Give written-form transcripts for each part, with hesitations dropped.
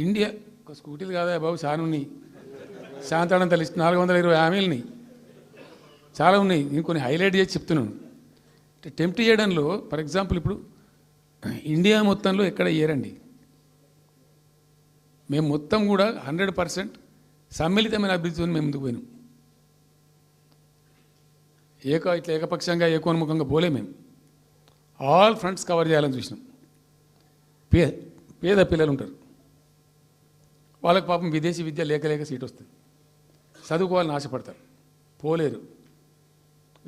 India ఒక స్కూటీలు కాదా బాబు, చాలా ఉన్నాయి. శాంతాడంత లిస్ట్ 420 హామీలని చాలా ఉన్నాయి. నేను కొన్ని హైలైట్ చేసి చెప్తున్నాను. టెంప్ట్ చేయడంలో ఫర్ ఎగ్జాంపుల్ ఇప్పుడు ఇండియా మొత్తంలో ఎక్కడ ఇయ్యరండి. మేము మొత్తం కూడా 100% సమ్మిళితమైన అభివృద్ధితో మేము ముందుకు పోయినాం. ఇట్లా ఏకపక్షంగా ఏకోన్ముఖంగా పోలే. మేము ఆల్ ఫ్రంట్స్ కవర్ చేయాలని చూసినాం. పేద పిల్లలు ఉంటారు, వాళ్ళకి పాపం విదేశీ విద్య లేక సీట్ వస్తుంది, చదువుకోవాలని ఆశపడతారు, పోలేరు.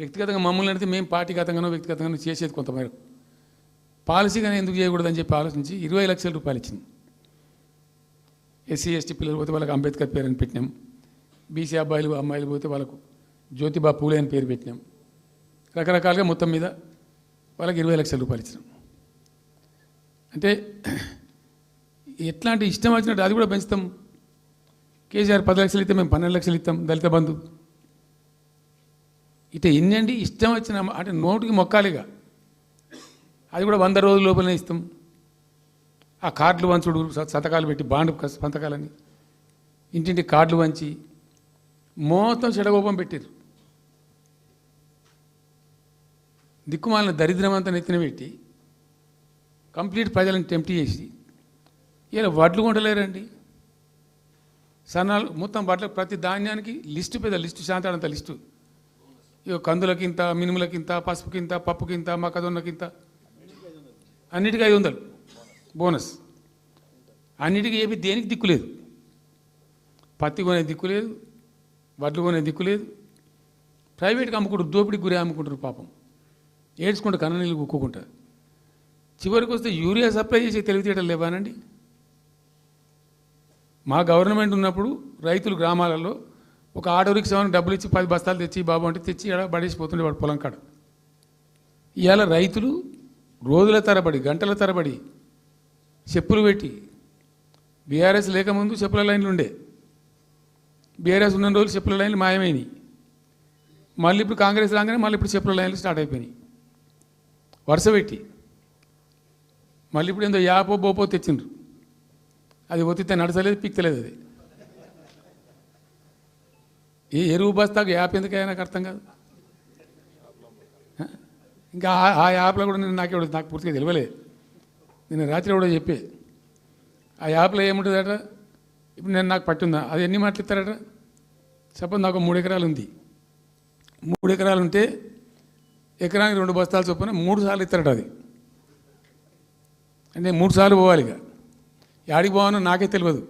వ్యక్తిగతంగా మమ్మల్ని అంటే మేము పార్టీగతంగానో వ్యక్తిగతంగానో చేసేది కొంతమేరకు. పాలసీగానే ఎందుకు చేయకూడదని చెప్పి ఆలోచించి 20 లక్షల రూపాయలు ఇచ్చింది. ఎస్సీ ఎస్టీ పిల్లలు పోతే వాళ్ళకి అంబేద్కర్ పేరు అని పెట్టినాం. బీసీ అమ్మాయిలు పోతే వాళ్ళకు జ్యోతిబా పూలే అని పేరు పెట్టినాం. రకరకాలుగా మొత్తం మీద వాళ్ళకి 20 లక్షల రూపాయలు ఇచ్చినాం. అంటే ఎట్లాంటి ఇష్టం వచ్చినట్టు అది కూడా పెంచుతాం. కేసీఆర్ 10 లక్షలు ఇస్తే మేము 12 లక్షలు ఇస్తాం. దళిత బంధు ఇట్లా ఎన్నండి ఇష్టం వచ్చిన అంటే నోటికి మొక్కాలిగా. అది కూడా 100 రోజుల లోపలనే ఇస్తాం. ఆ కార్డులు వంచుడు, సంతకాలు పెట్టి బాండ్ సంతకాలని ఇంటింటి కార్డులు వంచి మొత్తం చెడగోపం పెట్టారు. దిక్కుమాలిన దరిద్రం అంతా నెత్తిన పెట్టి కంప్లీట్ ప్రజలను టెంప్ట్ చేసి ఇలా వడ్లు కొంటలేరండి. సన్నాలు మొత్తం వడ్ల ప్రతి ధాన్యానికి లిస్టు, పెద్ద లిస్టు, శాంతాడంత లిస్టు. ఇక కందులకింత, మినుములకింత, పసుపుకింత, పప్పుకింత, మొక్కజొన్నకింత, అన్నిటికీ 500 బోనస్. అన్నిటికీ ఏమి దేనికి దిక్కు లేదు. పత్తి కొనే దిక్కు లేదు, వడ్లు కొనే దిక్కు లేదు. ప్రైవేట్గా అమ్ముకుంటారు, దోపిడికి గురి అమ్ముకుంటారు. పాపం ఏడ్చుకుంటూ కన్ననీళ్ళు కుక్కుంటారు. చివరికి వస్తే యూరియా సప్లై చేసే తెలివితేటలు లేవానండి. మా గవర్నమెంట్ ఉన్నప్పుడు రైతులు గ్రామాలలో ఒక ఆటో రిక్షాకి డబ్బులు ఇచ్చి 10 బస్తాలు తెచ్చి బాబు అంటే తెచ్చి ఎడ పడేసిపోతుండే వాడు పొలం కాడ. ఇవాళ రైతులు రోజుల తరబడి, గంటల తరబడి చెప్పులు పెట్టి, బీఆర్ఎస్ లేకముందు చెప్పుల లైన్లు ఉండే, బీఆర్ఎస్ ఉన్న రోజులు చెప్పుల లైన్లు మాయమైనవి. మళ్ళీ ఇప్పుడు కాంగ్రెస్ రాగానే మళ్ళీ ఇప్పుడు చెప్పుల లైన్లు స్టార్ట్ అయిపోయినాయి వరుస పెట్టి. మళ్ళీ ఇప్పుడు ఏందో యాపో బోపో తెచ్చిండ్రు. అది ఒత్తితే నడచలేదు, పిక్తలేదు. అది ఏ ఎరువు బస్తాకు యాప్ ఎందుకైనా నాకు అర్థం కాదు. ఇంకా ఆ యాప్లో కూడా నాకు పూర్తిగా తెలియలేదు. నేను రాత్రి కూడా చెప్పే ఆ యాప్లో ఏముంటుందట. ఇప్పుడు నాకు పట్టుందా, అది ఎన్ని మాటలు ఇస్తారట. సపోజ్ నాకు 3 ఎకరాలు ఉంది. 3 ఎకరాలు ఉంటే ఎకరానికి 2 బస్తాలు చొప్పున 3 సార్లు ఇస్తారట. అది అంటే 3 సార్లు పోవాలి. ఇక యాడికి పోవాలో నాకే తెలియదు.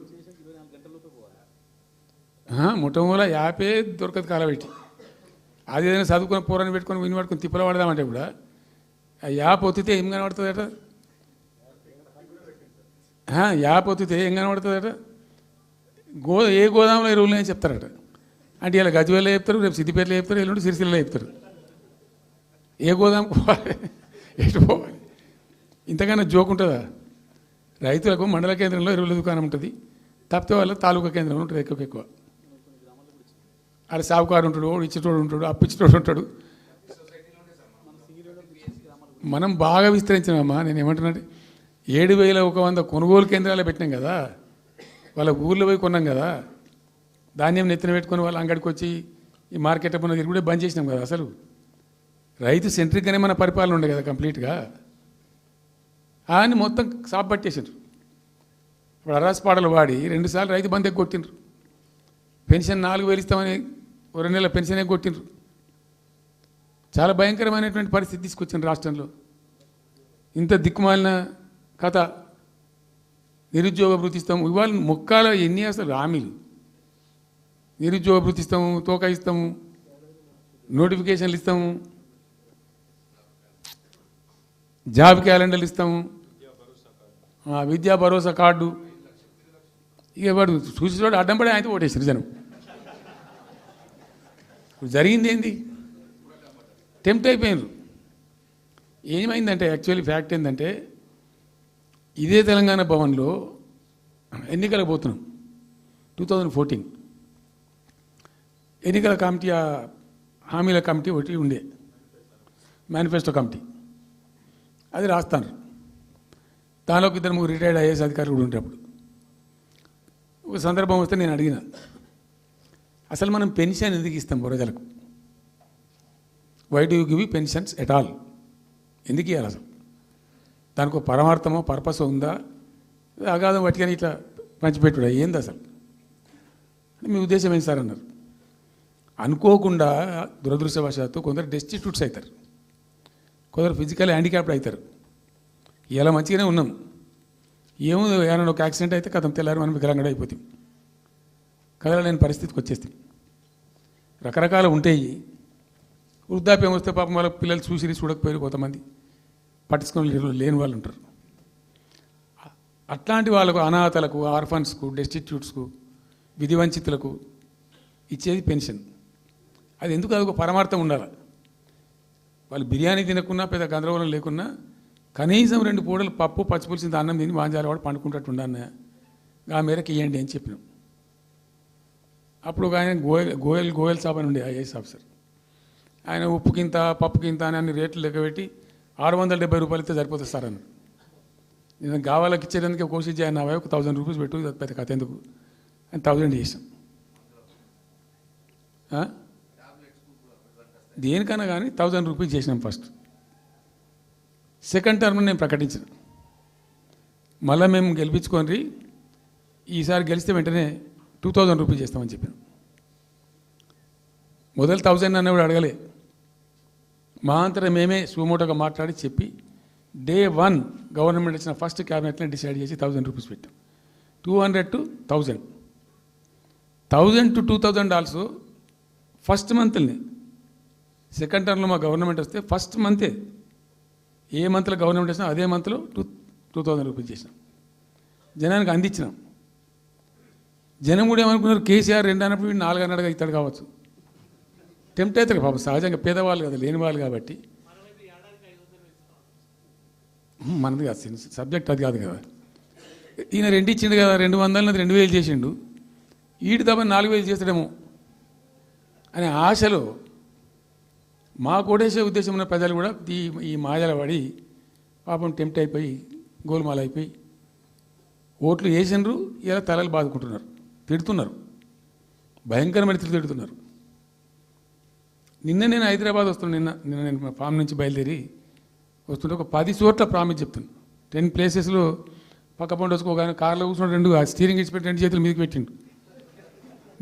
మొట్టమొదల యాపే దొరకదు కాలబెట్టి. అది ఏదైనా చదువుకుని పూరాన్ని పెట్టుకొని విని పట్టుకొని తిప్పలు పడదామంటే కూడా ఆ యాప్ ఒత్తితే ఏం కనబడుతుందట. యాప్ ఒత్తితే ఏం కనబడుతుందట. ఏ గోదాంలో ఎరువులు అని చెప్తారట. అంటే ఇలా గజ్వేల్లో చెప్తారు, రేపు సిద్దిపేటలో చెప్తారు, ఎల్లుండి సిరిసిల్లలో చెప్తారు. ఏ గోదాంకు పోవాలి, ఎటు పోవాలి. ఇంతకన్నా జోక్ ఉంటుందా. రైతులకు మండల కేంద్రంలో ఎరువుల దుకాణం ఉంటుంది, తప్పితే వాళ్ళ తాలూకా కేంద్రంలో ఉంటుంది ఎక్కువ. ఆడ సావుకారు ఉంటాడు, ఇచ్చేటోడు ఉంటాడు, అప్పిచ్చేటోడు ఉంటాడు. మనం బాగా విస్తరించినామా. నేను ఏమంటున్నాను, 7,100 కొనుగోలు కేంద్రాలు పెట్టినాం కదా. వాళ్ళ ఊర్లో పోయి కొన్నాం కదా. ధాన్యం నెత్తిన పెట్టుకొని వాళ్ళ అంగడికి వచ్చి ఈ మార్కెట్ అప్పుడు తిరుగుడే బంద్ చేసినాం కదా. అసలు రైతు సెంట్రిక్గానే మన పరిపాలన ఉండే కదా కంప్లీట్గా. అని మొత్తం సాప్ పట్టేసారు. ఇప్పుడు అరాస్ పాటలు వాడి 2 సార్లు రైతు బంధు కొట్టిండ్రు. పెన్షన్ 4,000 ఇస్తామని 2 నెలల పెన్షన్ కొట్టిండ్రు. చాలా భయంకరమైనటువంటి పరిస్థితి తీసుకొచ్చిండ్రు రాష్ట్రంలో. ఇంత దిక్కుమాలిన కథ. నిరుద్యోగ భృతి ఇస్తాము, ఇవాళ మొక్కాల ఎన్ని అసలు హామీలు. నిరుద్యోగ భృతి ఇస్తాము, తోక ఇస్తాము, నోటిఫికేషన్లు ఇస్తాము, జాబ్ క్యాలెండర్లు ఇస్తాము, విద్యా భరోసా కార్డు. ఇక వాడు చూసి చూడు అడ్డం పడి అయితే ఓటేసారు జనం. ఇప్పుడు జరిగింది ఏంది, టెంప్ట్ అయిపోయినారు. ఏమైందంటే యాక్చువల్లీ ఫ్యాక్ట్ ఏంటంటే ఇదే తెలంగాణ భవన్లో ఎన్నికలకు పోతున్నాం 2014. ఎన్నికల కమిటీ, హామీల కమిటీ ఒకటి ఉండే, మేనిఫెస్టో కమిటీ. అది రాస్తాను. దానిలోకి 2-3 రిటైర్డ్ ఐఏఎస్ అధికారులు కూడా ఉండేటప్పుడు ఒక సందర్భం వస్తే నేను అడిగిన, అసలు మనం పెన్షన్ ఎందుకు ఇస్తాం ప్రజలకు? Why do you give pensions at all? ఎందుకు ఇవ్వాలి అసలు? దానికి ఒక పరమార్థమో పర్పస్ ఉందా? అగాధం పట్టుకొని ఇట్లా పంచిపెట్టుడా ఏంది అసలు? మీ ఉద్దేశం ఏంటి సార్ అన్నారు. అనుకోకుండా దురదృష్టవశాత్తు కొందరు డెస్టిట్యూట్స్ అవుతారు, కొందరు ఫిజికల్ హ్యాండిక్యాప్డ్ అవుతారు. ఇలా మంచిగానే ఉన్నాం, ఏమో ఏమైనా ఒక యాక్సిడెంట్ అయితే కథం తెల్లారి మనం వికలాంగుడు అయిపోతాం, కదలలేని పరిస్థితికి వచ్చేస్తాం. రకరకాలు ఉంటాయి. వృద్ధాప్యం వస్తే పాపం వాళ్ళ పిల్లలు చూసి చూడకపోయారు, కొంతమంది పట్టించుకొని లేని వాళ్ళు ఉంటారు. అట్లాంటి వాళ్ళకు, అనాథలకు, ఆర్ఫన్స్కు, డెస్టిట్యూట్స్కు, విధివంచితులకు ఇచ్చేది పెన్షన్. అది ఎందుకు? అదొక పరమార్థం ఉండాలి. వాళ్ళు బిర్యానీ తినకున్నా, పెద్ద గందరగోళం లేకున్నా కనీసం 2 పూటలు పప్పు పచ్చిపులిసిన అన్నం తిని వాంజాల వాడు పండుకుంటట్టు ఉండన్న ఆ మేరకు ఇవ్వండి అని చెప్పినాం. అప్పుడు ఒక ఆయన గోయల్ సాబ్ అని ఉండే ఐఏఎస్ ఆఫీసర్, ఆయన ఉప్పుకింత పప్పుకింత అని అన్ని రేట్లు లెక్కబెట్టి 670 రూపాయలు ఇస్తే సరిపోతుంది సార్ అన్న. నేను గావాలకి ఇచ్చేందుకే కోషిష్ చేయను, నా వైపు 1000 రూపీస్ పెట్టు, పెద్ద కథ ఎందుకు అని 1000 చేసాం. దేనికన్నా కానీ 1000 రూపీస్ చేసినాం ఫస్ట్. సెకండ్ టర్మ్ నేను ప్రకటించిన, మళ్ళీ మేము గెలిపించుకొని ఈసారి గెలిస్తే వెంటనే 2000 రూపీస్ చేస్తామని చెప్పాను. మొదలు 1000 అన్నప్పుడు అడగలే, మా అంతటా మేమే సుమోటోగా మాట్లాడి చెప్పి డే 1 గవర్నమెంట్ ఇచ్చిన ఫస్ట్ క్యాబినెట్ని డిసైడ్ చేసి 1000 రూపీస్ పెట్టాం. 200 to 1000, 1000 to 2000 also first మంత్ని. Second టర్మ్లో మా గవర్నమెంట్ వస్తే ఫస్ట్ మంతే, ఏ మంత్లో గవర్నమెంట్ వచ్చినా అదే మంత్లో 2000 రూపీస్ చేసినాం, జనానికి అందించినాం. జనం కూడా ఏమనుకున్నారు, కేసీఆర్ 2 అన్నప్పుడు 4 అన్నట్టుగా ఇస్తాడు కావచ్చు, టెంప్ట్ అవుతారు పాపం, సహజంగా పేదవాళ్ళు కదా, లేని వాళ్ళు కాబట్టి. మనది కాదు సబ్జెక్ట్, అది కాదు కదా. ఈయన 2 ఇచ్చిండు కదా, 200 2000 చేసిండు, ఈడు తప్ప 4000 చేస్తాడేమో అనే ఆశలో మా కోటేసే ఉద్దేశం ఉన్న ప్రజలు కూడా ఈ మాయల పడి పాపం టెంప్ట్ అయిపోయి గోల్మాల్ అయిపోయి ఓట్లు వేసినారు. ఇలా తలలు బాదుకుంటున్నారు, తిడుతున్నారు, భయంకరమైన తిడుతున్నారు. నిన్న నేను హైదరాబాద్ వస్తున్నాను, నిన్న నేను ఫామ్ నుంచి బయలుదేరి వస్తుంటే ఒక 10 చోట్ల ప్రామిస్ చెప్తున్నాను. 10 ప్లేసెస్లో పక్క పండు వచ్చుకోగానే కార్లో కూర్చున్న 2 స్టీరింగ్ ఇచ్చి పెట్టి 2 చేతులు మీదకి పెట్టిండు.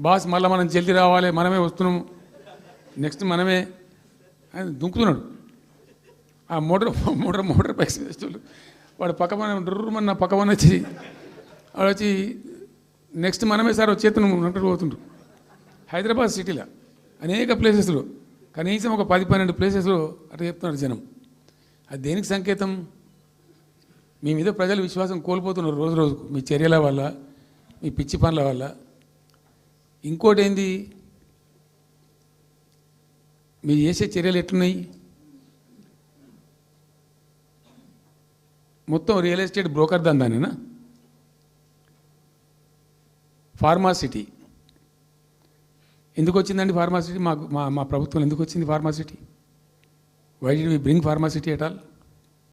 బాస్ మళ్ళీ మనం జల్దీ రావాలి, మనమే వస్తున్నాము, నెక్స్ట్ మనమే అని దుంకుతున్నాడు. ఆ మోటార్ బైక్స్ వేసేవాళ్ళు వాడు పక్కన పక్కన వచ్చి వాడు వచ్చి నెక్స్ట్ మనమే సార్ వచ్చేతను అంటారు పోతుండ్రు. హైదరాబాద్ సిటీలో అనేక ప్లేసెస్లో కనీసం ఒక 10-12 ప్లేసెస్లో అట్లా చెప్తున్నారు జనం. అది దేనికి సంకేతం? మీ మీద ప్రజలు విశ్వాసం కోల్పోతున్నారు రోజు రోజుకు, మీ చర్యల వల్ల, మీ పిచ్చి పనుల వల్ల. ఇంకోటి ఏంది, మీరు చేసే చర్యలు ఎట్లున్నాయి? మొత్తం రియల్ ఎస్టేట్ బ్రోకర్ దందానేనా? ఫార్మాసిటీ ఎందుకు వచ్చిందండి? ఫార్మాసిటీ మా ప్రభుత్వం ఎందుకు వచ్చింది? Pharma City why did we bring Pharma City at all?